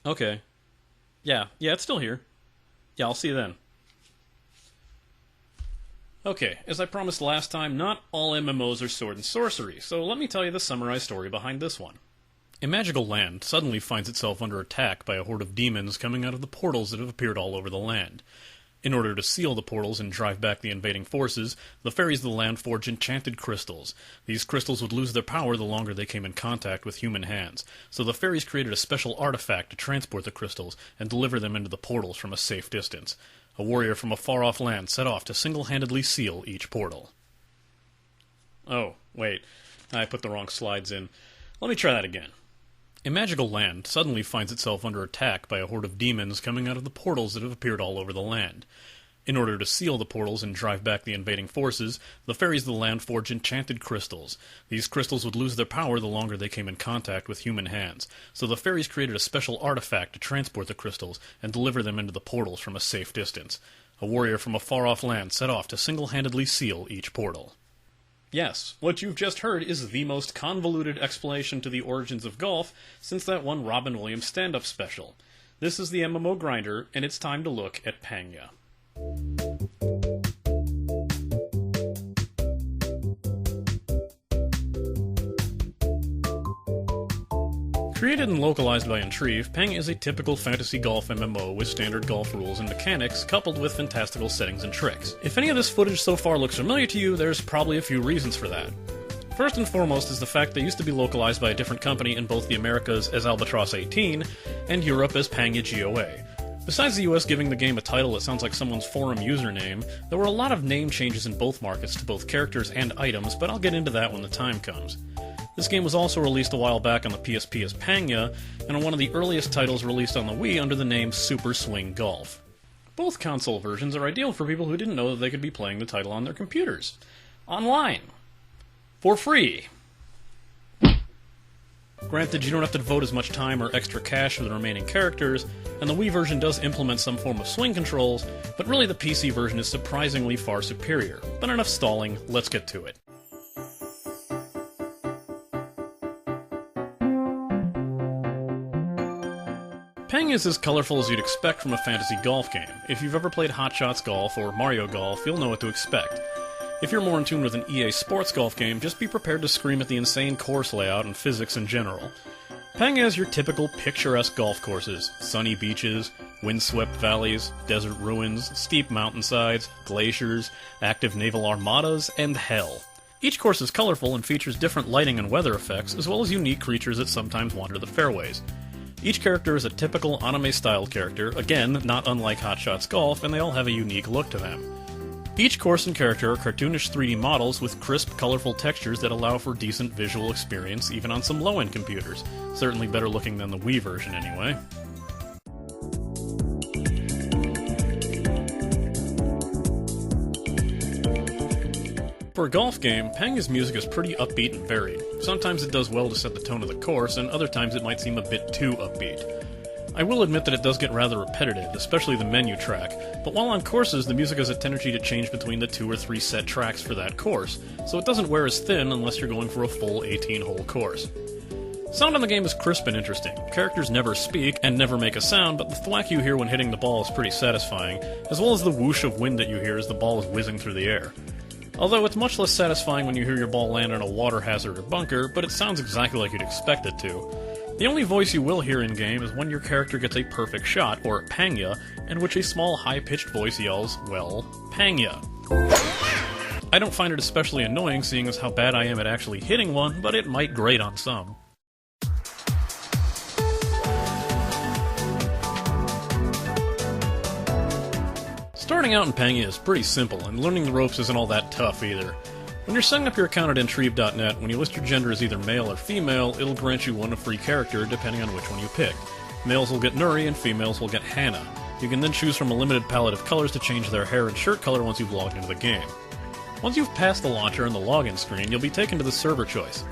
Okay. Yeah, it's still here. Yeah, I'll see you then. Okay, as I promised last time, not all MMOs are sword and sorcery, so let me tell you the summarized story behind this one. A magical land suddenly finds itself under attack by a horde of demons coming out of the portals that have appeared all over the land. In order to seal the portals and drive back the invading forces, the fairies of the land forge enchanted crystals. These crystals would lose their power the longer they came in contact with human hands, so the fairies created a special artifact to transport the crystals and deliver them into the portals from a safe distance. A warrior from a far-off land set off to single-handedly seal each portal. Oh, wait. I put the wrong slides in. Let me try that again. A magical land suddenly finds itself under attack by a horde of demons coming out of the portals that have appeared all over the land. In order to seal the portals and drive back the invading forces, the fairies of the land forge enchanted crystals. These crystals would lose their power the longer they came in contact with human hands, so the fairies created a special artifact to transport the crystals and deliver them into the portals from a safe distance. A warrior from a far-off land set off to single-handedly seal each portal. Yes, what you've just heard is the most convoluted explanation to the origins of golf since that one Robin Williams stand-up special. This is the MMO Grinder, and it's time to look at Pangya. Created and localized by Intrive, Pangya is a typical fantasy golf MMO with standard golf rules and mechanics, coupled with fantastical settings and tricks. If any of this footage so far looks familiar to you, there's probably a few reasons for that. First and foremost is the fact they used to be localized by a different company in both the Americas as Albatross 18 and Europe as Pangya GOA. Besides the US giving the game a title that sounds like someone's forum username, there were a lot of name changes in both markets to both characters and items, but I'll get into that when the time comes. This game was also released a while back on the PSP as Pangya, and on one of the earliest titles released on the Wii under the name Super Swing Golf. Both console versions are ideal for people who didn't know that they could be playing the title on their computers. Online. For free. Granted, you don't have to devote as much time or extra cash for the remaining characters, and the Wii version does implement some form of swing controls, but really the PC version is surprisingly far superior. But enough stalling, let's get to it. Pangya is as colorful as you'd expect from a fantasy golf game. If you've ever played Hot Shots Golf or Mario Golf, you'll know what to expect. If you're more in tune with an EA Sports golf game, just be prepared to scream at the insane course layout and physics in general. Pangya has your typical picturesque golf courses: sunny beaches, windswept valleys, desert ruins, steep mountainsides, glaciers, active naval armadas, and hell. Each course is colorful and features different lighting and weather effects, as well as unique creatures that sometimes wander the fairways. Each character is a typical anime-styled character, again, not unlike Hot Shots Golf, and they all have a unique look to them. Each course and character are cartoonish 3D models with crisp, colorful textures that allow for decent visual experience even on some low-end computers. Certainly better looking than the Wii version, anyway. For a golf game, Pangya's music is pretty upbeat and varied. Sometimes it does well to set the tone of the course, and other times it might seem a bit too upbeat. I will admit that it does get rather repetitive, especially the menu track, but while on courses, the music has a tendency to change between the 2 or 3 set tracks for that course, so it doesn't wear as thin unless you're going for a full 18-hole course. Sound on the game is crisp and interesting. Characters never speak and never make a sound, but the thwack you hear when hitting the ball is pretty satisfying, as well as the whoosh of wind that you hear as the ball is whizzing through the air. Although it's much less satisfying when you hear your ball land on a water hazard or bunker, but it sounds exactly like you'd expect it to. The only voice you will hear in-game is when your character gets a perfect shot, or Pangya, in which a small high-pitched voice yells, well, Pangya. I don't find it especially annoying seeing as how bad I am at actually hitting one, but it might grate on some. Starting out in Pangya is pretty simple, and learning the ropes isn't all that tough either. When you're setting up your account at Intrive.net, when you list your gender as either male or female, it'll grant you one a free character depending on which one you pick. Males will get Nuri and females will get Hannah. You can then choose from a limited palette of colors to change their hair and shirt color once you've logged into the game. Once you've passed the launcher and the login screen, you'll be taken to the server choice.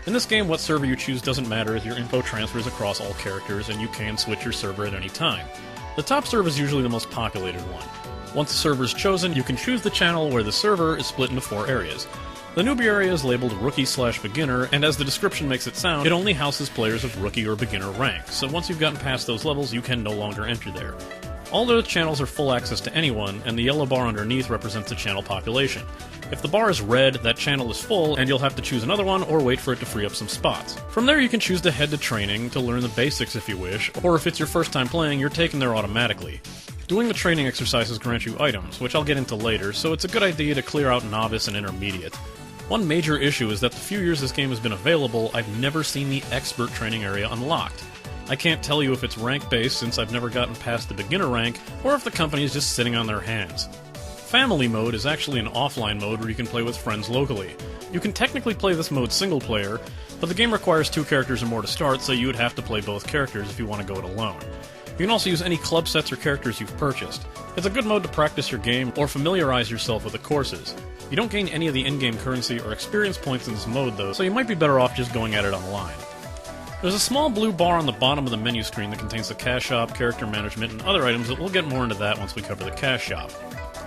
In this game, what server you choose doesn't matter as your info transfers across all characters and you can switch your server at any time. The top server is usually the most populated one. Once the server is chosen, you can choose the channel where the server is split into 4 areas. The newbie area is labeled Rookie/Beginner, and as the description makes it sound, it only houses players of Rookie or Beginner rank, so once you've gotten past those levels, you can no longer enter there. All those channels are full access to anyone, and the yellow bar underneath represents the channel population. If the bar is red, that channel is full, and you'll have to choose another one or wait for it to free up some spots. From there you can choose to head to training, to learn the basics if you wish, or if it's your first time playing, you're taken there automatically. Doing the training exercises grant you items, which I'll get into later, so it's a good idea to clear out Novice and Intermediate. One major issue is that the few years this game has been available, I've never seen the Expert training area unlocked. I can't tell you if it's rank-based since I've never gotten past the beginner rank, or if the company is just sitting on their hands. Family mode is actually an offline mode where you can play with friends locally. You can technically play this mode single player, but the game requires 2 characters or more to start, so you would have to play both characters if you want to go it alone. You can also use any club sets or characters you've purchased. It's a good mode to practice your game or familiarize yourself with the courses. You don't gain any of the in-game currency or experience points in this mode though, so you might be better off just going at it online. There's a small blue bar on the bottom of the menu screen that contains the cash shop, character management, and other items, but we'll get more into that once we cover the cash shop.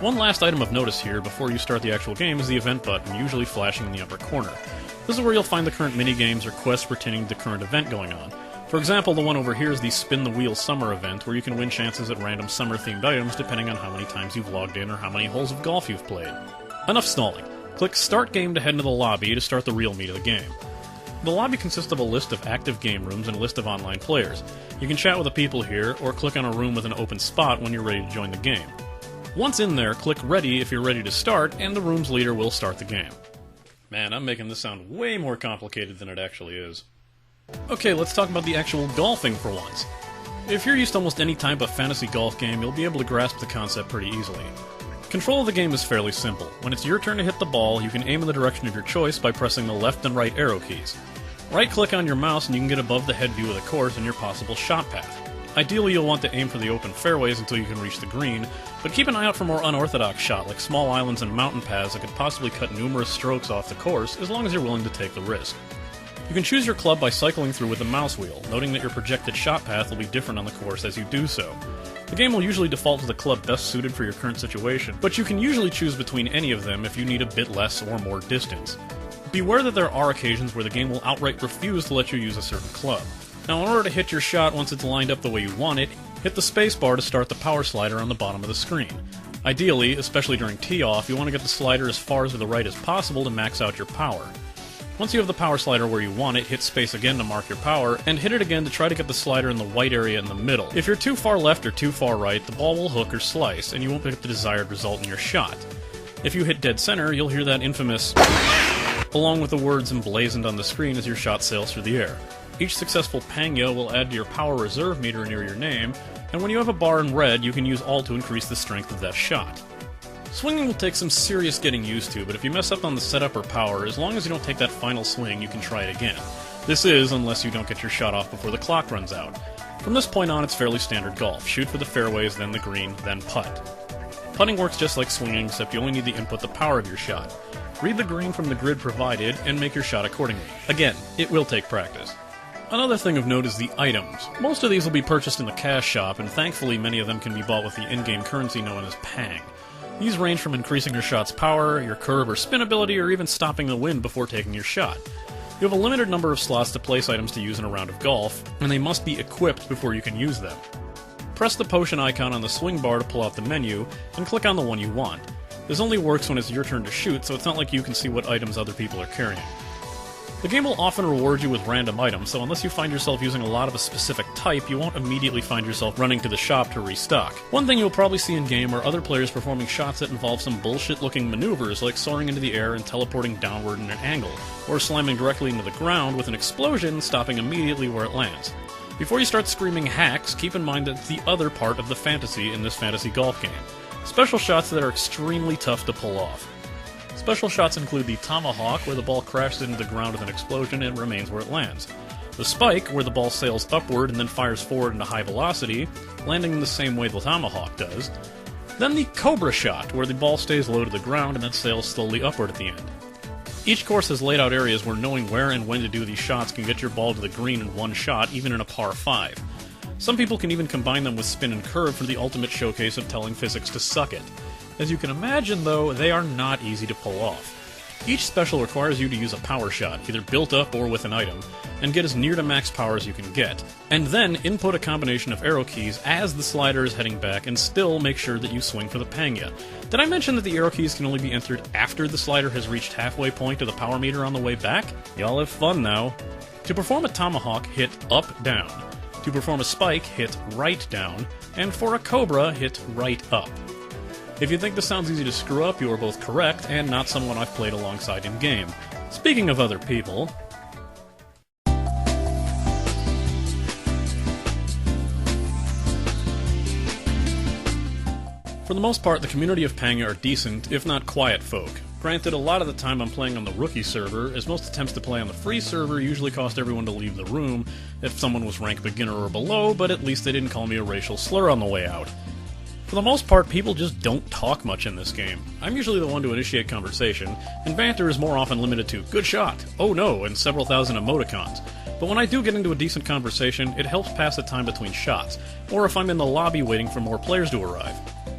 One last item of notice here before you start the actual game is the event button, usually flashing in the upper corner. This is where you'll find the current minigames or quests pertaining to the current event going on. For example, the one over here is the Spin the Wheel Summer event, where you can win chances at random summer-themed items depending on how many times you've logged in or how many holes of golf you've played. Enough stalling. Click Start Game to head into the lobby to start the real meat of the game. The lobby consists of a list of active game rooms and a list of online players. You can chat with the people here, or click on a room with an open spot when you're ready to join the game. Once in there, click Ready if you're ready to start, and the room's leader will start the game. Man, I'm making this sound way more complicated than it actually is. Okay, let's talk about the actual golfing for once. If you're used to almost any type of fantasy golf game, you'll be able to grasp the concept pretty easily. Control of the game is fairly simple. When it's your turn to hit the ball, you can aim in the direction of your choice by pressing the left and right arrow keys. Right-click on your mouse and you can get above the head view of the course and your possible shot path. Ideally, you'll want to aim for the open fairways until you can reach the green, but keep an eye out for more unorthodox shots like small islands and mountain paths that could possibly cut numerous strokes off the course, as long as you're willing to take the risk. You can choose your club by cycling through with the mouse wheel, noting that your projected shot path will be different on the course as you do so. The game will usually default to the club best suited for your current situation, but you can usually choose between any of them if you need a bit less or more distance. Beware that there are occasions where the game will outright refuse to let you use a certain club. Now, in order to hit your shot once it's lined up the way you want it, hit the spacebar to start the power slider on the bottom of the screen. Ideally, especially during tee-off, you want to get the slider as far to the right as possible to max out your power. Once you have the power slider where you want it, hit space again to mark your power, and hit it again to try to get the slider in the white area in the middle. If you're too far left or too far right, the ball will hook or slice, and you won't get the desired result in your shot. If you hit dead center, you'll hear that infamous along with the words emblazoned on the screen as your shot sails through the air. Each successful Pangya will add to your power reserve meter near your name, and when you have a bar in red, you can use Alt to increase the strength of that shot. Swinging will take some serious getting used to, but if you mess up on the setup or power, as long as you don't take that final swing, you can try it again. This is, unless you don't get your shot off before the clock runs out. From this point on, it's fairly standard golf. Shoot for the fairways, then the green, then putt. Putting works just like swinging, except you only need to input the power of your shot. Read the green from the grid provided, and make your shot accordingly. Again, it will take practice. Another thing of note is the items. Most of these will be purchased in the cash shop, and thankfully many of them can be bought with the in-game currency known as Pang. These range from increasing your shot's power, your curve or spin ability, or even stopping the wind before taking your shot. You have a limited number of slots to place items to use in a round of golf, and they must be equipped before you can use them. Press the potion icon on the swing bar to pull out the menu, and click on the one you want. This only works when it's your turn to shoot, so it's not like you can see what items other people are carrying. The game will often reward you with random items, so unless you find yourself using a lot of a specific type, you won't immediately find yourself running to the shop to restock. One thing you'll probably see in-game are other players performing shots that involve some bullshit-looking maneuvers like soaring into the air and teleporting downward in an angle, or slamming directly into the ground with an explosion, stopping immediately where it lands. Before you start screaming hacks, keep in mind that it's the other part of the fantasy in this fantasy golf game. Special shots that are extremely tough to pull off. Special shots include the tomahawk, where the ball crashes into the ground with an explosion and remains where it lands. The spike, where the ball sails upward and then fires forward into high velocity, landing in the same way the tomahawk does. Then the cobra shot, where the ball stays low to the ground and then sails slowly upward at the end. Each course has laid out areas where knowing where and when to do these shots can get your ball to the green in one shot, even in a par 5. Some people can even combine them with spin and curve for the ultimate showcase of telling physics to suck it. As you can imagine, though, they are not easy to pull off. Each special requires you to use a power shot, either built up or with an item, and get as near to max power as you can get, and then input a combination of arrow keys as the slider is heading back and still make sure that you swing for the Pangya. Did I mention that the arrow keys can only be entered after the slider has reached halfway point of the power meter on the way back? Y'all have fun now. To perform a tomahawk, hit up, down. To perform a spike, hit right, down. And for a cobra, hit right, up. If you think this sounds easy to screw up, you are both correct, and not someone I've played alongside in-game. Speaking of other people... For the most part, the community of Pangya are decent, if not quiet folk. Granted, a lot of the time I'm playing on the rookie server, as most attempts to play on the free server usually cost everyone to leave the room if someone was rank beginner or below, but at least they didn't call me a racial slur on the way out. For the most part, people just don't talk much in this game. I'm usually the one to initiate conversation, and banter is more often limited to, "good shot," "oh no," and several thousand emoticons. But when I do get into a decent conversation, it helps pass the time between shots, or if I'm in the lobby waiting for more players to arrive.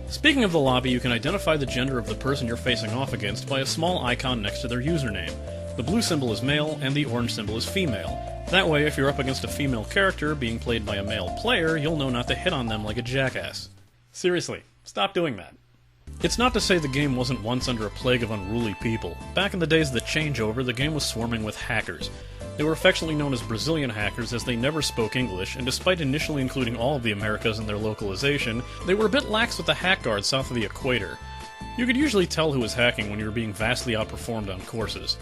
Speaking of the lobby, you can identify the gender of the person you're facing off against by a small icon next to their username. The blue symbol is male, and the orange symbol is female. That way, if you're up against a female character being played by a male player, you'll know not to hit on them like a jackass. Seriously, stop doing that. It's not to say the game wasn't once under a plague of unruly people. Back in the days of the changeover, the game was swarming with hackers. They were affectionately known as Brazilian hackers as they never spoke English, and despite initially including all of the Americas in their localization, they were a bit lax with the hack guards south of the equator. You could usually tell who was hacking when you were being vastly outperformed on courses.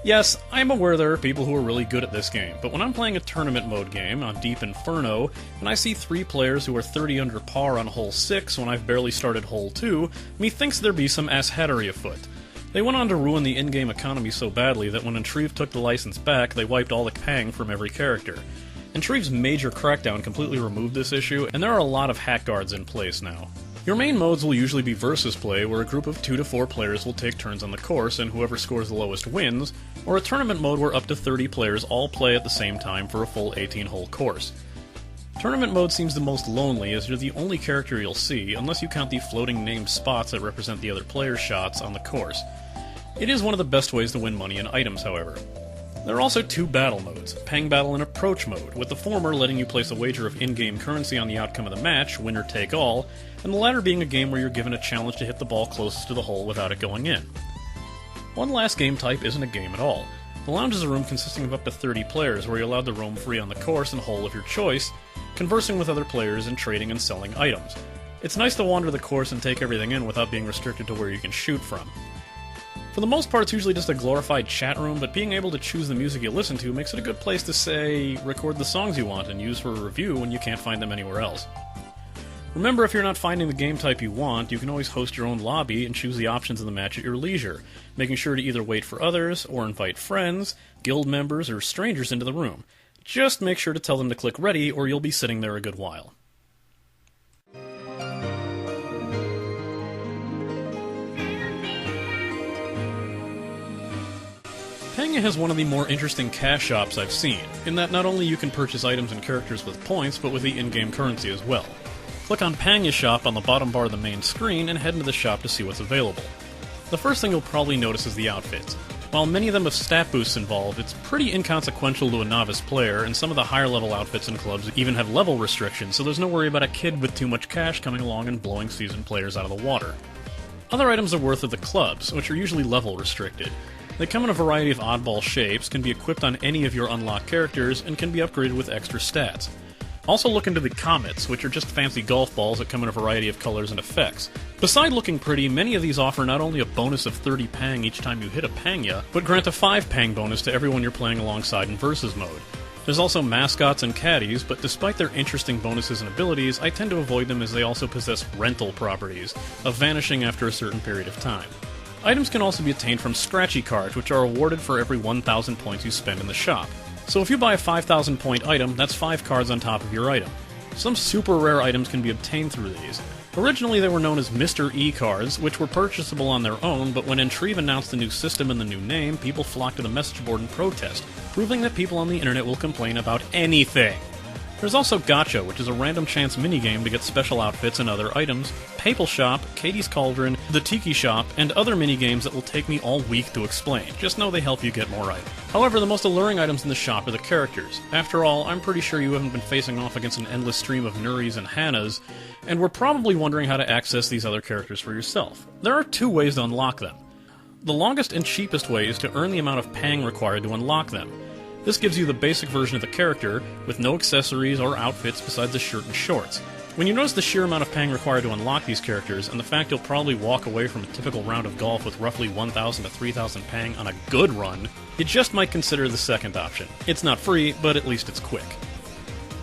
Yes, I'm aware there are people who are really good at this game, but when I'm playing a tournament mode game on Deep Inferno, and I see 3 players who are 30 under par on hole 6 when I've barely started hole 2, methinks there be some asshattery afoot. They went on to ruin the in-game economy so badly that when Intrive took the license back, they wiped all the pang from every character. Intrive's major crackdown completely removed this issue, and there are a lot of hack guards in place now. Your main modes will usually be versus play, where a group of 2 to 4 players will take turns on the course, and whoever scores the lowest wins, or a tournament mode where up to 30 players all play at the same time for a full 18-hole course. Tournament mode seems the most lonely, as you're the only character you'll see, unless you count the floating named spots that represent the other players' shots on the course. It is one of the best ways to win money and items, however. There are also 2 battle modes, Pang Battle and Approach Mode, with the former letting you place a wager of in-game currency on the outcome of the match, winner take all, and the latter being a game where you're given a challenge to hit the ball closest to the hole without it going in. One last game type isn't a game at all. The lounge is a room consisting of up to 30 players where you're allowed to roam free on the course and hole of your choice, conversing with other players and trading and selling items. It's nice to wander the course and take everything in without being restricted to where you can shoot from. For the most part, it's usually just a glorified chat room, but being able to choose the music you listen to makes it a good place to, say, record the songs you want and use for a review when you can't find them anywhere else. Remember, if you're not finding the game type you want, you can always host your own lobby and choose the options of the match at your leisure, making sure to either wait for others, or invite friends, guild members, or strangers into the room. Just make sure to tell them to click ready, or you'll be sitting there a good while. Pangya has one of the more interesting cash shops I've seen, in that not only you can purchase items and characters with points, but with the in-game currency as well. Click on Pangya Shop on the bottom bar of the main screen and head into the shop to see what's available. The first thing you'll probably notice is the outfits. While many of them have stat boosts involved, it's pretty inconsequential to a novice player, and some of the higher level outfits and clubs even have level restrictions, so there's no worry about a kid with too much cash coming along and blowing seasoned players out of the water. Other items are worth of the clubs, which are usually level restricted. They come in a variety of oddball shapes, can be equipped on any of your unlocked characters, and can be upgraded with extra stats. Also look into the comets, which are just fancy golf balls that come in a variety of colors and effects. Beside looking pretty, many of these offer not only a bonus of 30 pang each time you hit a Pangya, but grant a 5 pang bonus to everyone you're playing alongside in versus mode. There's also mascots and caddies, but despite their interesting bonuses and abilities, I tend to avoid them as they also possess rental properties, of vanishing after a certain period of time. Items can also be obtained from scratchy cards, which are awarded for every 1,000 points you spend in the shop. So if you buy a 5,000 point item, that's 5 cards on top of your item. Some super rare items can be obtained through these. Originally they were known as Mr. E cards, which were purchasable on their own, but when Intrive announced the new system and the new name, people flocked to the message board in protest, proving that people on the internet will complain about anything. There's also Gacha, which is a random chance minigame to get special outfits and other items, Papal Shop, Katie's Cauldron, the Tiki Shop, and other minigames that will take me all week to explain. Just know they help you get more items. However, the most alluring items in the shop are the characters. After all, I'm pretty sure you haven't been facing off against an endless stream of Nuris and Hannas, and we're probably wondering how to access these other characters for yourself. There are two ways to unlock them. The longest and cheapest way is to earn the amount of Pang required to unlock them. This gives you the basic version of the character, with no accessories or outfits besides a shirt and shorts. When you notice the sheer amount of Pang required to unlock these characters, and the fact you'll probably walk away from a typical round of golf with roughly 1,000 to 3,000 Pang on a good run, you just might consider the second option. It's not free, but at least it's quick.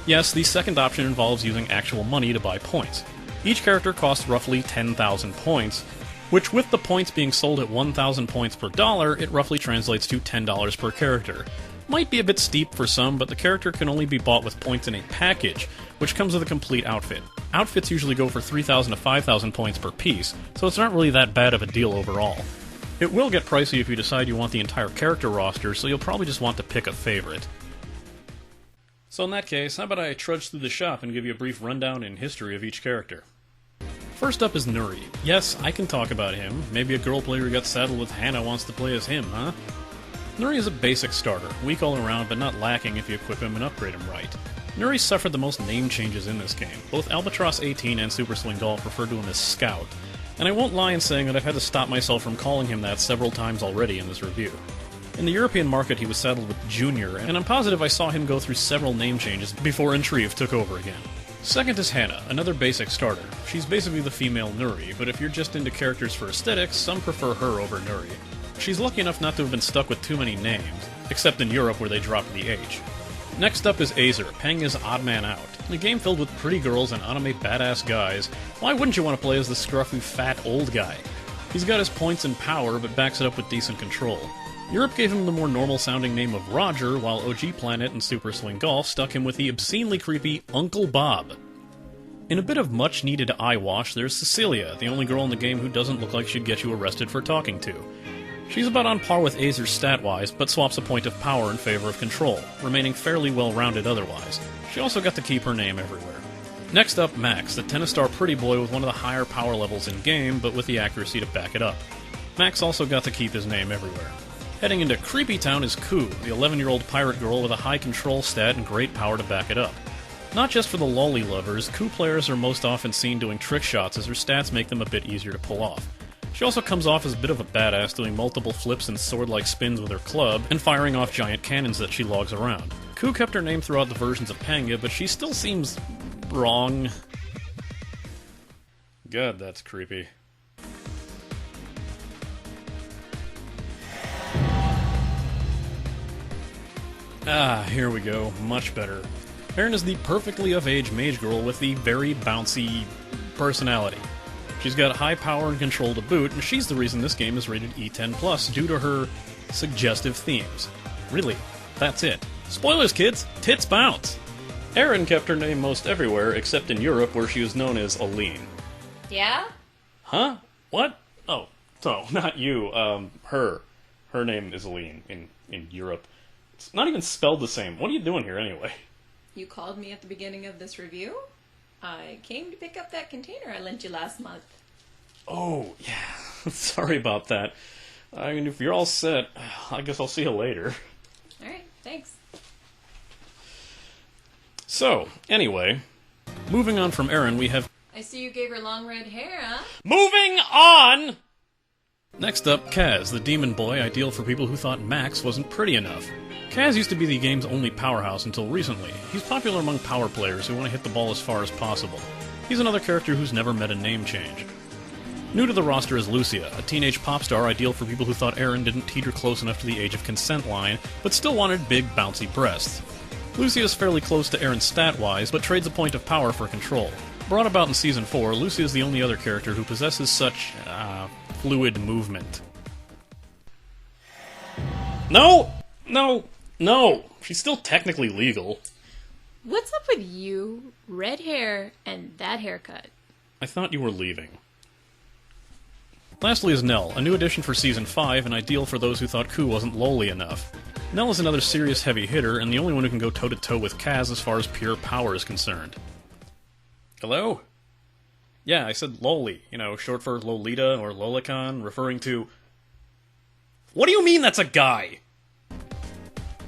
Yes, the second option involves using actual money to buy points. Each character costs roughly 10,000 points, which with the points being sold at 1,000 points per dollar, it roughly translates to $10 per character. Might be a bit steep for some, but the character can only be bought with points in a package, which comes with a complete outfit. Outfits usually go for 3,000 to 5,000 points per piece, so it's not really that bad of a deal overall. It will get pricey if you decide you want the entire character roster, so you'll probably just want to pick a favorite. So in that case, how about I trudge through the shop and give you a brief rundown and history of each character. First up is Nuri. Yes, I can talk about him. Maybe a girl player who got saddled with Hannah wants to play as him, huh? Nuri is a basic starter, weak all around but not lacking if you equip him and upgrade him right. Nuri suffered the most name changes in this game. Both Albatross 18 and Super Swing Golf refer to him as Scout, and I won't lie in saying that I've had to stop myself from calling him that several times already in this review. In the European market he was saddled with Junior, and I'm positive I saw him go through several name changes before Intrieve took over again. Second is Hannah, another basic starter. She's basically the female Nuri, but if you're just into characters for aesthetics, some prefer her over Nuri. She's lucky enough not to have been stuck with too many names, except in Europe where they dropped the H. Next up is Azer, Pangya's odd man out. In a game filled with pretty girls and anime badass guys, why wouldn't you want to play as the scruffy fat old guy? He's got his points and power, but backs it up with decent control. Europe gave him the more normal sounding name of Roger, while OG Planet and Super Swing Golf stuck him with the obscenely creepy Uncle Bob. In a bit of much needed eyewash, there's Cecilia, the only girl in the game who doesn't look like she'd get you arrested for talking to. She's about on par with Azer stat-wise, but swaps a point of power in favor of control, remaining fairly well-rounded otherwise. She also got to keep her name everywhere. Next up, Max, the tennis-star pretty boy with one of the higher power levels in-game, but with the accuracy to back it up. Max also got to keep his name everywhere. Heading into Creepy Town is Ku, the 11-year-old pirate girl with a high control stat and great power to back it up. Not just for the lolly lovers, Ku players are most often seen doing trick shots as her stats make them a bit easier to pull off. She also comes off as a bit of a badass, doing multiple flips and sword-like spins with her club, and firing off giant cannons that she logs around. Ku kept her name throughout the versions of Pangya, but she still seems wrong. God, that's creepy. Ah, here we go. Much better. Erin is the perfectly of-age mage girl with the very bouncy personality. She's got high power and control to boot, and she's the reason this game is rated E10+, due to her suggestive themes. Really, that's it. Spoilers, kids! Tits bounce! Erin kept her name most everywhere, except in Europe, where she was known as Aline. Yeah? Huh? What? Oh, no, not you. Her. Her name is Aline in Europe. It's not even spelled the same. What are you doing here, anyway? You called me at the beginning of this review? I came to pick up that container I lent you last month. Oh, yeah. Sorry about that. I mean, if you're all set, I guess I'll see you later. Alright, thanks. So, anyway, moving on from Erin, we have... I see you gave her long red hair, huh? Moving on! Next up, Kaz, the demon boy, ideal for people who thought Max wasn't pretty enough. Kaz used to be the game's only powerhouse until recently. He's popular among power players who want to hit the ball as far as possible. He's another character who's never met a name change. New to the roster is Lucia, a teenage pop star ideal for people who thought Erin didn't teeter close enough to the age of consent line, but still wanted big, bouncy breasts. Lucia is fairly close to Erin stat-wise, but trades a point of power for control. Brought about in Season 4, Lucia is the only other character who possesses such, fluid movement. No! She's still technically legal. What's up with you, red hair, and that haircut? I thought you were leaving. Lastly is Nell, a new addition for Season 5 and ideal for those who thought Ku wasn't lowly enough. Nell is another serious heavy hitter, and the only one who can go toe-to-toe with Kaz as far as pure power is concerned. Hello? Yeah, I said Loli, short for Lolita or Lolicon, referring to... What do you mean that's a guy?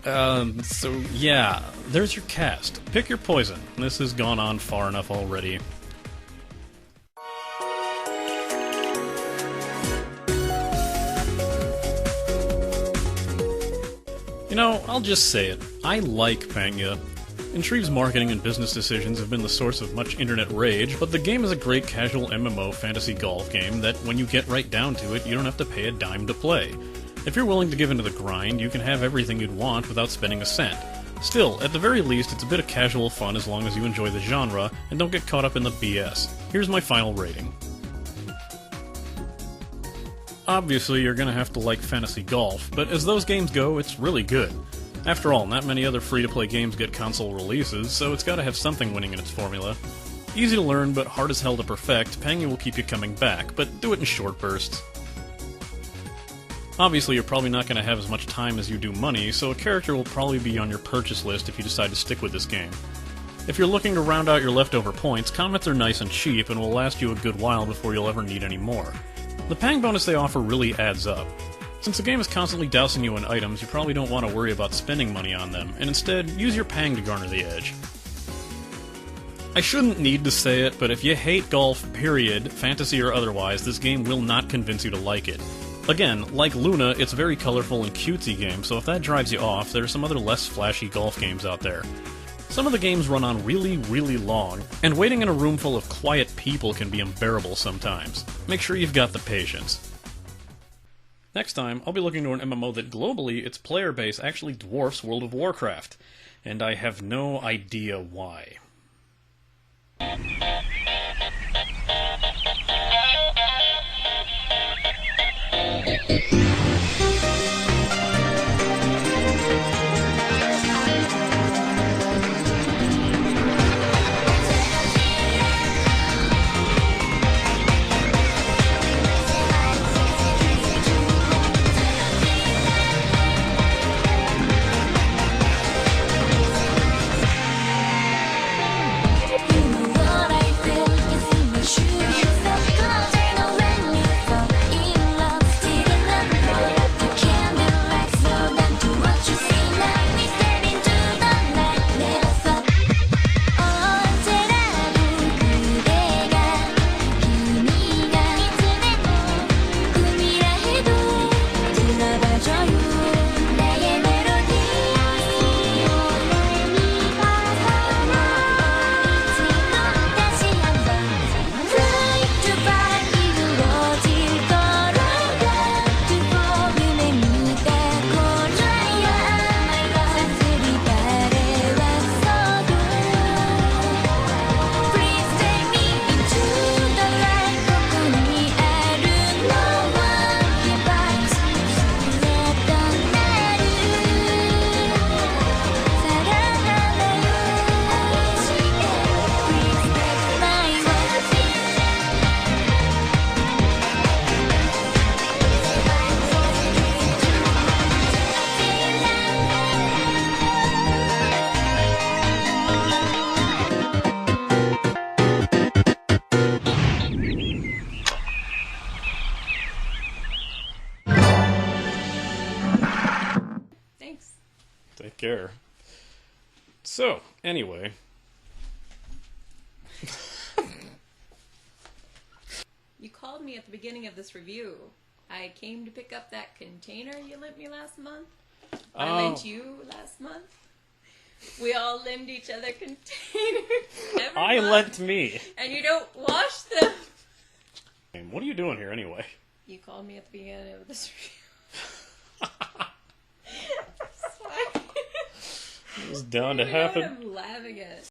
So yeah, there's your cast. Pick your poison. This has gone on far enough already. I'll just say it. I like Pangya. Intrigue's marketing and business decisions have been the source of much internet rage, but the game is a great casual MMO fantasy golf game that, when you get right down to it, you don't have to pay a dime to play. If you're willing to give into the grind, you can have everything you'd want without spending a cent. Still, at the very least, it's a bit of casual fun as long as you enjoy the genre and don't get caught up in the BS. Here's my final rating. Obviously, you're gonna have to like fantasy golf, but as those games go, it's really good. After all, not many other free-to-play games get console releases, so it's gotta have something winning in its formula. Easy to learn, but hard as hell to perfect, Pangya will keep you coming back, but do it in short bursts. Obviously, you're probably not going to have as much time as you do money, so a character will probably be on your purchase list if you decide to stick with this game. If you're looking to round out your leftover points, comments are nice and cheap and will last you a good while before you'll ever need any more. The Pang bonus they offer really adds up. Since the game is constantly dousing you in items, you probably don't want to worry about spending money on them, and instead, use your Pang to garner the edge. I shouldn't need to say it, but if you hate golf, period, fantasy or otherwise, this game will not convince you to like it. Again, like Luna, it's a very colorful and cutesy game, so if that drives you off, there are some other less flashy golf games out there. Some of the games run on really, really long, and waiting in a room full of quiet people can be unbearable sometimes. Make sure you've got the patience. Next time, I'll be looking to an MMO that globally, its player base actually dwarfs World of Warcraft, and I have no idea why. Take care. So, anyway. You called me at the beginning of this review. I came to pick up that container you lent me last month. I lent you last month. We all lend each other containers every month. Lent me. And you don't wash them. What are you doing here anyway? You called me at the beginning of this review. It was down to half a... I'm laughing at it.